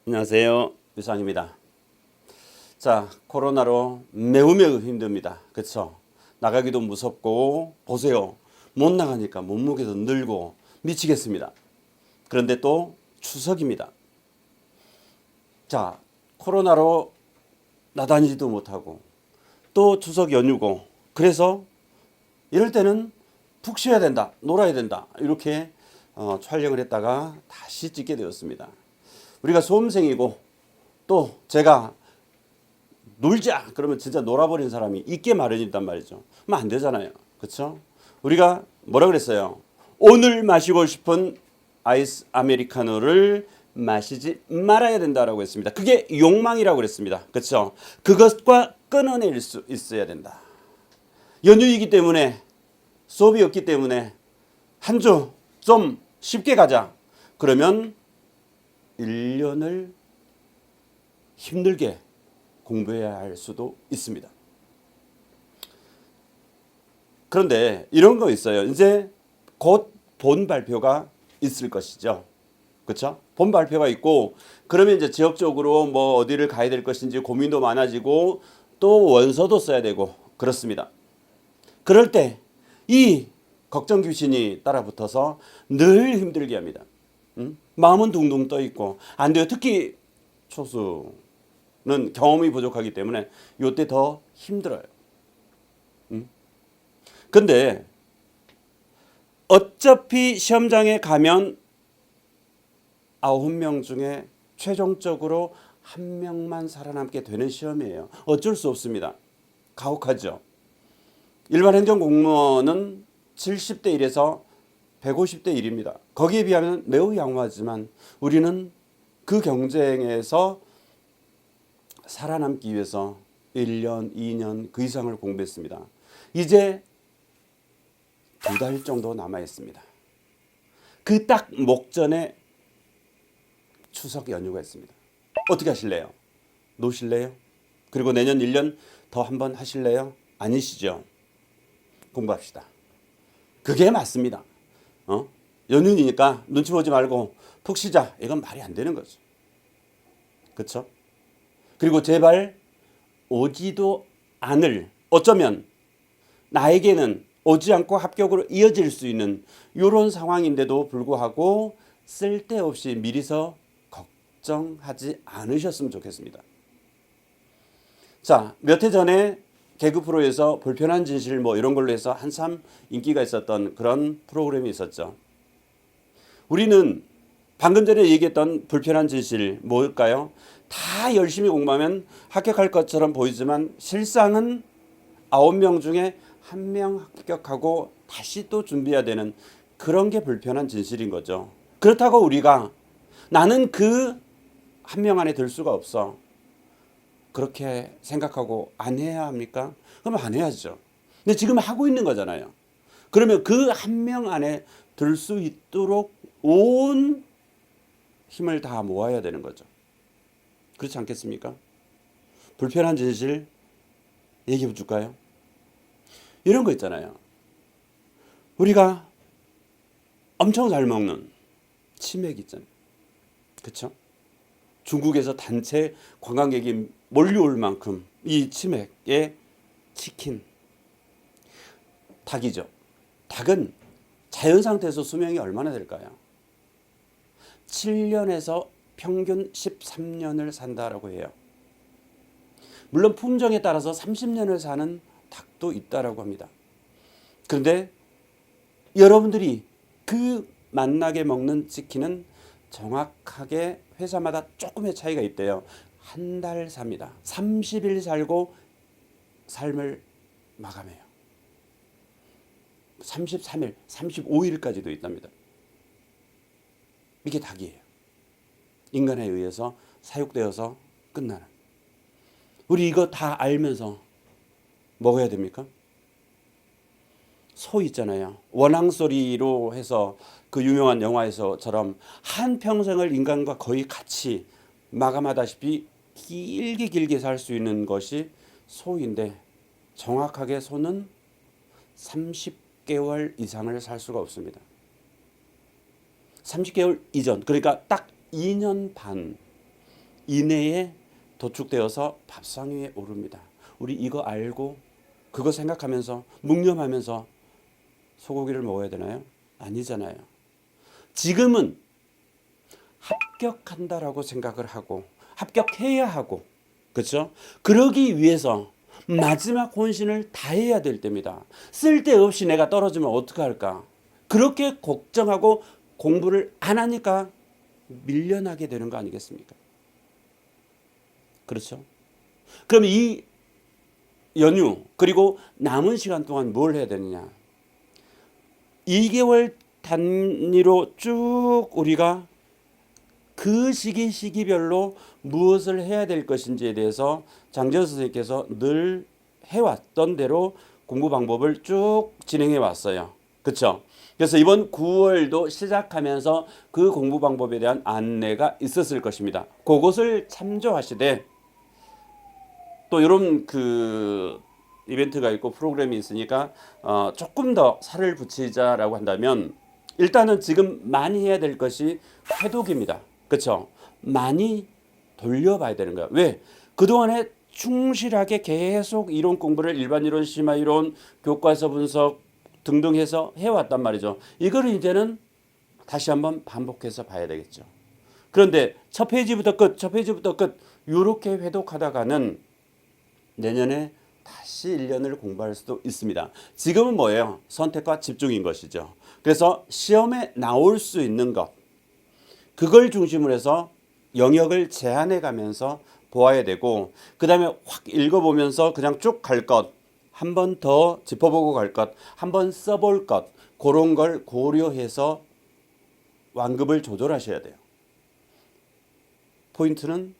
안녕하세요. 유상입니다. 자, 코로나로 매우 힘듭니다. 그렇죠? 나가기도 무섭고 보세요. 못 나가니까 몸무게도 늘고 미치겠습니다. 그런데 또 추석입니다. 자, 코로나로 나다니지도 못하고 또 추석 연휴고 그래서 이럴 때는 푹 쉬어야 된다. 놀아야 된다. 이렇게 촬영을 했다가 다시 찍게 되었습니다. 우리가 수험생이고 또 제가 놀자 그러면 진짜 놀아버린 사람이 있게 마련이단 말이죠. 그러면 안 되잖아요. 그렇죠? 우리가 뭐라 그랬어요? 오늘 마시고 싶은 아이스 아메리카노를 마시지 말아야 된다라고 했습니다. 그게 욕망이라고 그랬습니다. 그렇죠? 그것과 끊어낼 수 있어야 된다. 연휴이기 때문에 수업이 없기 때문에 한 주 좀 쉽게 가자. 그러면 1년을 힘들게 공부해야 할 수도 있습니다. 그런데 이런 거 있어요. 이제 곧 본 발표가 있을 것이죠. 그렇죠? 본 발표가 있고 그러면 이제 지역적으로 뭐 어디를 가야 될 것인지 고민도 많아지고 또 원서도 써야 되고 그렇습니다. 그럴 때 이 걱정 귀신이 따라붙어서 늘 힘들게 합니다. 마음은 둥둥 떠 있고 안 돼요. 특히 초수는 경험이 부족하기 때문에 이때 더 힘들어요. 근데 어차피 시험장에 가면 9명 중에 최종적으로 1명만 살아남게 되는 시험이에요. 어쩔 수 없습니다. 가혹하죠. 일반 행정 공무원은 70대 1에서 150대 1입니다. 거기에 비하면 매우 양호하지만 우리는 그 경쟁에서 살아남기 위해서 1년, 2년 그 이상을 공부했습니다. 이제 2달 정도 남아 있습니다. 그 딱 목전에 추석 연휴가 있습니다. 어떻게 하실래요? 노실래요? 그리고 내년 1년 더 한번 하실래요? 아니시죠? 공부합시다. 그게 맞습니다. 연휴니까 눈치 보지 말고 푹 쉬자. 이건 말이 안 되는 거죠. 그렇죠? 그리고 제발 오지도 않을 어쩌면 나에게는 오지 않고 합격으로 이어질 수 있는 이런 상황인데도 불구하고 쓸데없이 미리서 걱정하지 않으셨으면 좋겠습니다. 자, 몇 해 전에 개그 프로에서 불편한 진실 뭐 이런 걸로 해서 한참 인기가 있었던 그런 프로그램이 있었죠. 우리는 방금 전에 얘기했던 불편한 진실 뭘까요? 다 열심히 공부하면 합격할 것처럼 보이지만 실상은 9명 중에 1명 합격하고 다시 또 준비해야 되는 그런 게 불편한 진실인 거죠. 그렇다고 우리가 나는 그 1명 안에 들 수가 없어. 그렇게 생각하고 안 해야 합니까? 그럼 안 해야죠. 근데 지금 하고 있는 거잖아요. 그러면 그 1명 안에 들 수 있도록 온 힘을 다 모아야 되는 거죠. 그렇지 않겠습니까? 불편한 진실 얘기해 줄까요? 이런 거 있잖아요. 우리가 엄청 잘 먹는 치맥 있잖아요. 그렇죠? 중국에서 단체 관광객이 몰려올 만큼 이 치맥에 치킨, 닭이죠. 닭은 자연 상태에서 수명이 얼마나 될까요? 7년에서 평균 13년을 산다라고 해요. 물론 품종에 따라서 30년을 사는 닭도 있다라고 합니다. 그런데 여러분들이 그 맛나게 먹는 치킨은 정확하게 회사마다 조금의 차이가 있대요. 한 달 삽니다. 30일 살고 삶을 마감해요. 33일, 35일까지도 있답니다. 이게 닭이에요. 인간에 의해서 사육되어서 끝나는. 우리 이거 다 알면서 먹어야 됩니까? 소 있잖아요. 원앙소리로 해서 그 유명한 영화에서처럼 한평생을 인간과 거의 같이 마감하다시피 길게 살 수 있는 것이 소인데 정확하게 소는 30개월 이상을 살 수가 없습니다. 30개월 이전, 그러니까 딱 2년 반 이내에 도축되어서 밥상 위에 오릅니다. 우리 이거 알고 그거 생각하면서 묵념하면서 소고기를 먹어야 되나요? 아니잖아요. 지금은 합격한다라고 생각을 하고 합격해야 하고 그렇죠? 그러기 위해서 마지막 혼신을 다해야 될 때입니다. 쓸데없이 내가 떨어지면 어떡할까? 그렇게 걱정하고 공부를 안 하니까 밀려나게 되는 거 아니겠습니까? 그렇죠? 그럼 이 연휴 그리고 남은 시간 동안 뭘 해야 되느냐? 2개월 단위로 쭉 우리가 그 시기별로 무엇을 해야 될 것인지에 대해서 장재현 선생님께서 늘 해왔던 대로 공부 방법을 쭉 진행해 왔어요. 그렇죠? 그래서 이번 9월도 시작하면서 그 공부 방법에 대한 안내가 있었을 것입니다. 그것을 참조하시되 또 이런 그 이벤트가 있고 프로그램이 있으니까 조금 더 살을 붙이자라고 한다면 일단은 지금 많이 해야 될 것이 회독입니다. 그렇죠? 많이 돌려봐야 되는 거야. 왜? 그동안에 충실하게 계속 이론 공부를 일반 이론, 심화 이론, 교과서 분석 등등 해서 해왔단 말이죠. 이거를 이제는 다시 한번 반복해서 봐야 되겠죠. 그런데 첫 페이지부터 끝, 첫 페이지부터 끝 이렇게 회독하다가는 내년에 다시 1년을 공부할 수도 있습니다. 지금은 뭐예요? 선택과 집중인 것이죠. 그래서 시험에 나올 수 있는 것 그걸 중심으로 해서 영역을 제한해 가면서 보아야 되고 그 다음에 확 읽어보면서 그냥 쭉 갈 것 한 번 더 짚어보고 갈 것 한 번 써볼 것 그런 걸 고려해서 완급을 조절하셔야 돼요. 포인트는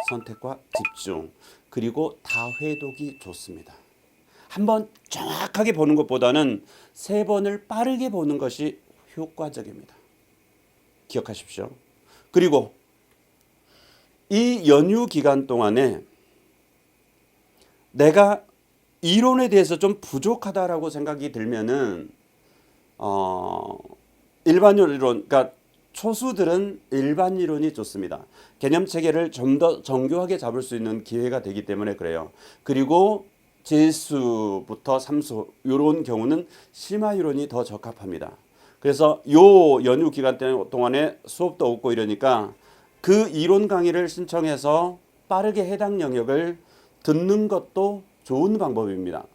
선택과 집중 그리고 다회독이 좋습니다. 한번 정확하게 보는 것보다는 3번을 빠르게 보는 것이 효과적입니다. 기억하십시오. 그리고 이 연휴 기간 동안에 내가 이론에 대해서 좀 부족하다라고 생각이 들면은 일반 이론, 그러니까 초수들은 일반 이론이 좋습니다. 개념 체계를 좀 더 정교하게 잡을 수 있는 기회가 되기 때문에 그래요. 그리고 재수부터 삼수 이런 경우는 심화 이론이 더 적합합니다. 그래서 요 연휴 기간 동안에 수업도 없고 이러니까 그 이론 강의를 신청해서 빠르게 해당 영역을 듣는 것도 좋은 방법입니다.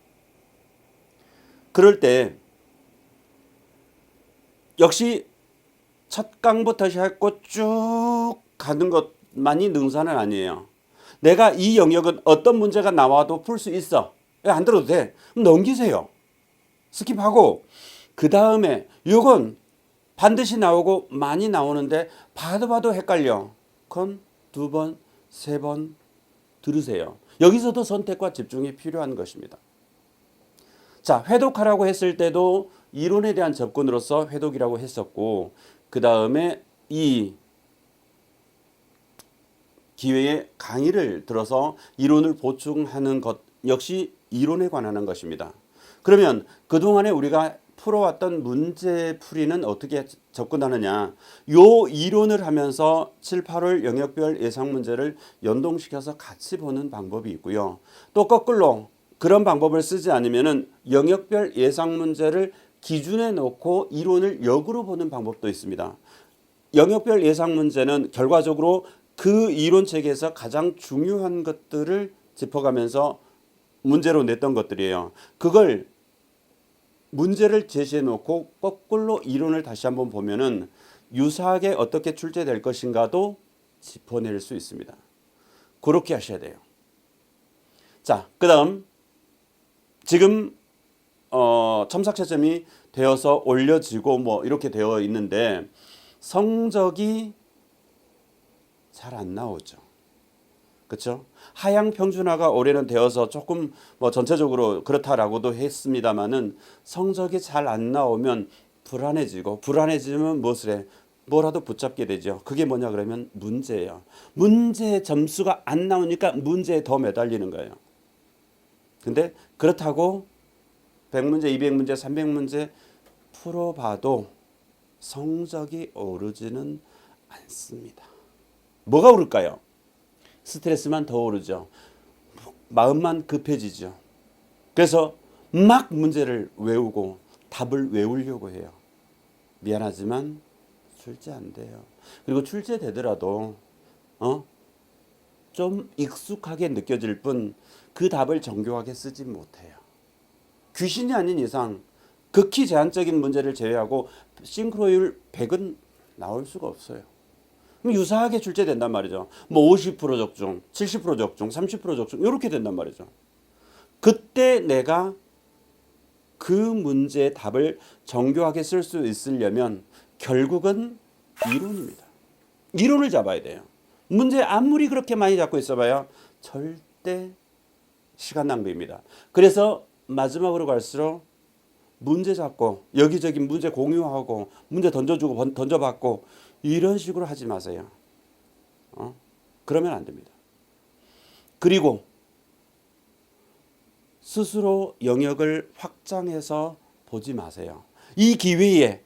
그럴 때 역시 첫 강부터 시작하고 쭉 가는 것만이 능사는 아니에요. 내가 이 영역은 어떤 문제가 나와도 풀 수 있어. 안 들어도 돼. 그럼 넘기세요. 스킵하고 그 다음에 이건 반드시 나오고 많이 나오는데 봐도 헷갈려. 그럼 2번, 3번 들으세요. 여기서도 선택과 집중이 필요한 것입니다. 자, 회독하라고 했을 때도 이론에 대한 접근으로서 회독이라고 했었고 그 다음에 이 기회에 강의를 들어서 이론을 보충하는 것 역시 이론에 관한 것입니다. 그러면 그동안에 우리가 풀어왔던 문제풀이는 어떻게 접근하느냐. 요 이론을 하면서 7, 8월 영역별 예상 문제를 연동시켜서 같이 보는 방법이 있고요. 또 거꾸로 그런 방법을 쓰지 않으면은 영역별 예상 문제를 기준에 놓고 이론을 역으로 보는 방법도 있습니다. 영역별 예상 문제는 결과적으로 그 이론 체계에서 가장 중요한 것들을 짚어가면서 문제로 냈던 것들이에요. 그걸 문제를 제시해 놓고 거꾸로 이론을 다시 한번 보면은 유사하게 어떻게 출제될 것인가도 짚어낼 수 있습니다. 그렇게 하셔야 돼요. 자, 그다음 지금 첨삭 채점이 되어서 올려지고 뭐 이렇게 되어 있는데 성적이 잘 안 나오죠. 그렇죠? 하향 평준화가 올해는 되어서 조금 뭐 전체적으로 그렇다라고도 했습니다만은 성적이 잘 안 나오면 불안해지고 불안해지면 무엇을 해? 뭐라도 붙잡게 되죠. 그게 뭐냐 그러면 문제예요. 문제 점수가 안 나오니까 문제에 더 매달리는 거예요. 근데 그렇다고 100문제, 200문제, 300문제 풀어봐도 성적이 오르지는 않습니다. 뭐가 오를까요? 스트레스만 더 오르죠. 마음만 급해지죠. 그래서 막 문제를 외우고 답을 외우려고 해요. 미안하지만 출제 안 돼요. 그리고 출제되더라도 좀 익숙하게 느껴질 뿐 그 답을 정교하게 쓰지 못해요. 귀신이 아닌 이상 극히 제한적인 문제를 제외하고 싱크로율 100은 나올 수가 없어요. 그럼 유사하게 출제된단 말이죠. 뭐 50% 적중, 70% 적중, 30% 적중 이렇게 된단 말이죠. 그때 내가 그 문제의 답을 정교하게 쓸 수 있으려면 결국은 이론입니다. 이론을 잡아야 돼요. 문제 아무리 그렇게 많이 잡고 있어봐야 절대 시간 낭비입니다. 그래서 마지막으로 갈수록 문제 잡고 여기저기 문제 공유하고 문제 던져주고 던져받고 이런 식으로 하지 마세요. 그러면 안 됩니다. 그리고 스스로 영역을 확장해서 보지 마세요. 이 기회에,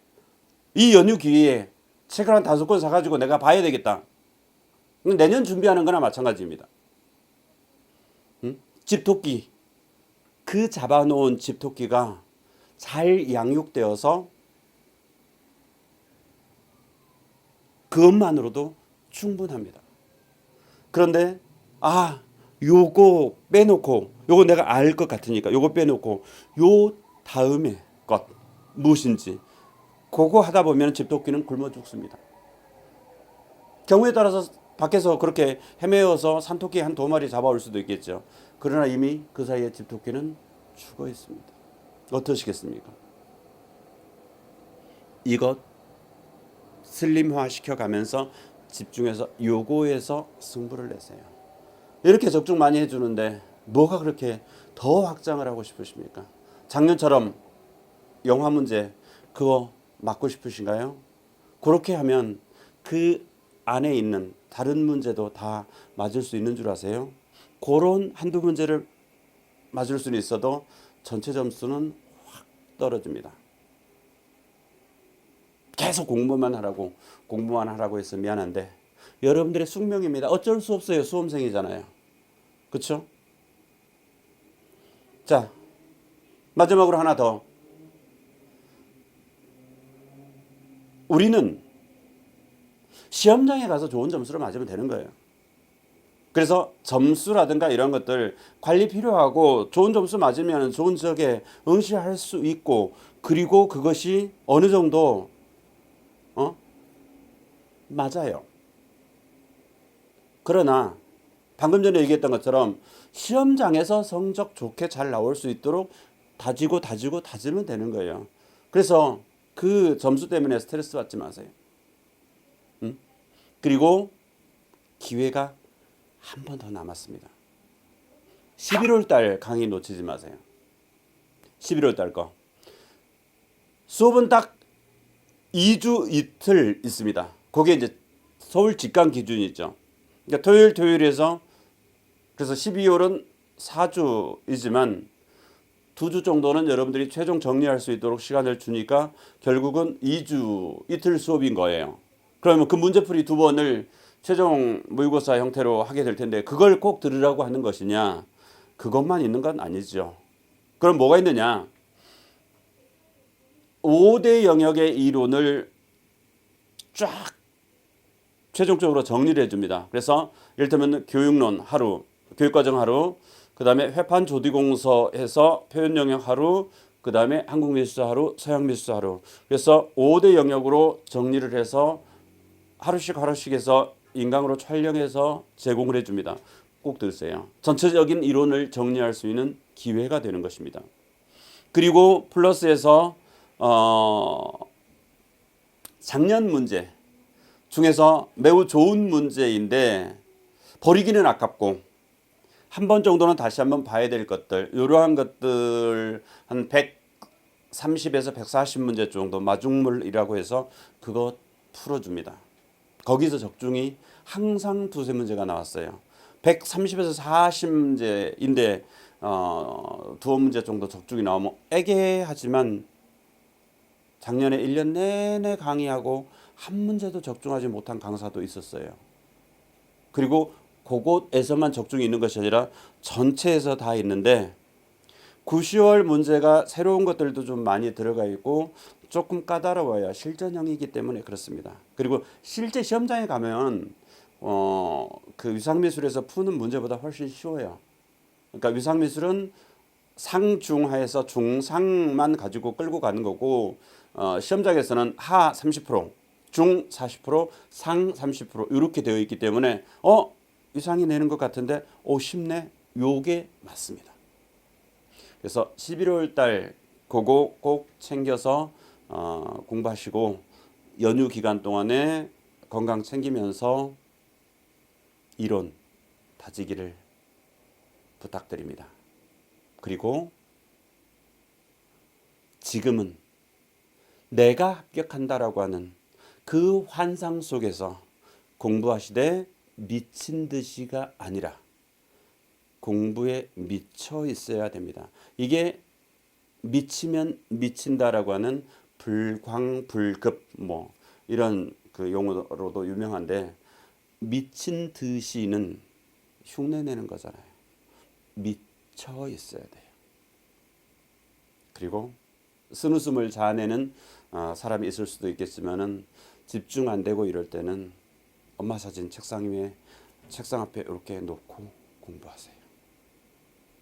이 연휴 기회에 책을 한 5권 사가지고 내가 봐야 되겠다. 내년 준비하는 거나 마찬가지입니다. 집토끼, 그 잡아놓은 집토끼가 잘 양육되어서 그것만으로도 충분합니다. 그런데 요거 빼놓고 요거 내가 알 것 같으니까 요거 빼놓고 요 다음에 것 무엇인지 그거 하다 보면 집토끼는 굶어 죽습니다. 경우에 따라서 밖에서 그렇게 헤매어서 산토끼 한 2마리 잡아올 수도 있겠죠. 그러나 이미 그 사이에 집토끼는 죽어 있습니다. 어떠시겠습니까? 이것 슬림화 시켜가면서 집중해서 요거에서 승부를 내세요. 이렇게 적중 많이 해주는데 뭐가 그렇게 더 확장을 하고 싶으십니까? 작년처럼 영화 문제 그거 맞고 싶으신가요? 그렇게 하면 그 안에 있는 다른 문제도 다 맞을 수 있는 줄 아세요? 그런 한두 문제를 맞을 수는 있어도 전체 점수는 확 떨어집니다. 계속 공부만 하라고 해서 미안한데 여러분들의 숙명입니다. 어쩔 수 없어요. 수험생이잖아요. 그렇죠? 자, 마지막으로 하나 더. 우리는 시험장에 가서 좋은 점수를 맞으면 되는 거예요. 그래서 점수라든가 이런 것들 관리 필요하고 좋은 점수 맞으면 좋은 지역에 응시할 수 있고 그리고 그것이 어느 정도 맞아요. 그러나 방금 전에 얘기했던 것처럼 시험장에서 성적 좋게 잘 나올 수 있도록 다지면 되는 거예요. 그래서 그 점수 때문에 스트레스 받지 마세요. 그리고 기회가 한 번 더 남았습니다. 11월 달 강의 놓치지 마세요. 11월 달 거. 수업은 딱 2주 이틀 있습니다. 거기에 이제 서울 직강 기준이 있죠. 그러니까 토요일에서 그래서 12월은 4주이지만 2주 정도는 여러분들이 최종 정리할 수 있도록 시간을 주니까 결국은 2주 이틀 수업인 거예요. 그러면 그 문제풀이 2번을 최종 모의고사 형태로 하게 될 텐데 그걸 꼭 들으라고 하는 것이냐? 그것만 있는 건 아니죠. 그럼 뭐가 있느냐? 5대 영역의 이론을 쫙 최종적으로 정리를 해줍니다. 그래서 이를테면 교육론 하루, 교육과정 하루, 그 다음에 회판 조디공서에서 표현 영역 하루, 그 다음에 한국미술사 하루, 서양미술사 하루. 그래서 5대 영역으로 정리를 해서 하루씩 해서 인강으로 촬영해서 제공을 해줍니다. 꼭 들으세요. 전체적인 이론을 정리할 수 있는 기회가 되는 것입니다. 그리고 플러스에서 작년 문제 중에서 매우 좋은 문제인데 버리기는 아깝고 한 번 정도는 다시 한번 봐야 될 것들, 이러한 것들 한 130에서 140문제 정도 마중물이라고 해서 그거 풀어줍니다. 거기서 적중이 항상 2-3문제가 나왔어요. 130에서 40문제인데 두어 문제 정도 적중이 나오면 애매하지만 작년에 1년 내내 강의하고 한 문제도 적중하지 못한 강사도 있었어요. 그리고 그곳에서만 적중이 있는 것이 아니라 전체에서 다 있는데 9, 10월 문제가 새로운 것들도 좀 많이 들어가 있고 조금 까다로워요. 실전형이기 때문에 그렇습니다. 그리고 실제 시험장에 가면 그 위상미술에서 푸는 문제보다 훨씬 쉬워요. 그러니까 위상미술은 상중하에서 중상만 가지고 끌고 가는 거고 시험장에서는 하 30%, 중 40%, 상 30% 이렇게 되어 있기 때문에 위상이 내는 것 같은데 쉽네. 요게 맞습니다. 그래서 11월 달 그거 꼭 챙겨서 공부하시고 연휴 기간 동안에 건강 챙기면서 이론 다지기를 부탁드립니다. 그리고 지금은 내가 합격한다라고 하는 그 환상 속에서 공부하시되 미친 듯이가 아니라 공부에 미쳐 있어야 됩니다. 이게 미치면 미친다라고 하는 불광불급 뭐 이런 그 용어로도 유명한데 미친 듯이는 흉내내는 거잖아요. 미쳐 있어야 돼요. 그리고 쓴웃음을 자아내는 사람이 있을 수도 있겠지만은 집중 안 되고 이럴 때는 엄마 사진 책상 앞에 이렇게 놓고 공부하세요.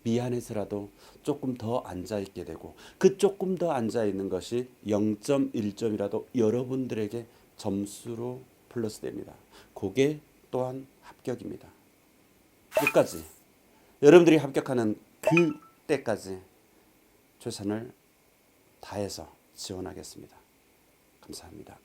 미안해서라도 조금 더 앉아 있게 되고 그 조금 더 앉아 있는 것이 0.1점이라도 여러분들에게 점수로 플러스 됩니다. 그게 또한 합격입니다. 끝까지 여러분들이 합격하는 그 때까지 최선을 다해서 지원하겠습니다. 감사합니다.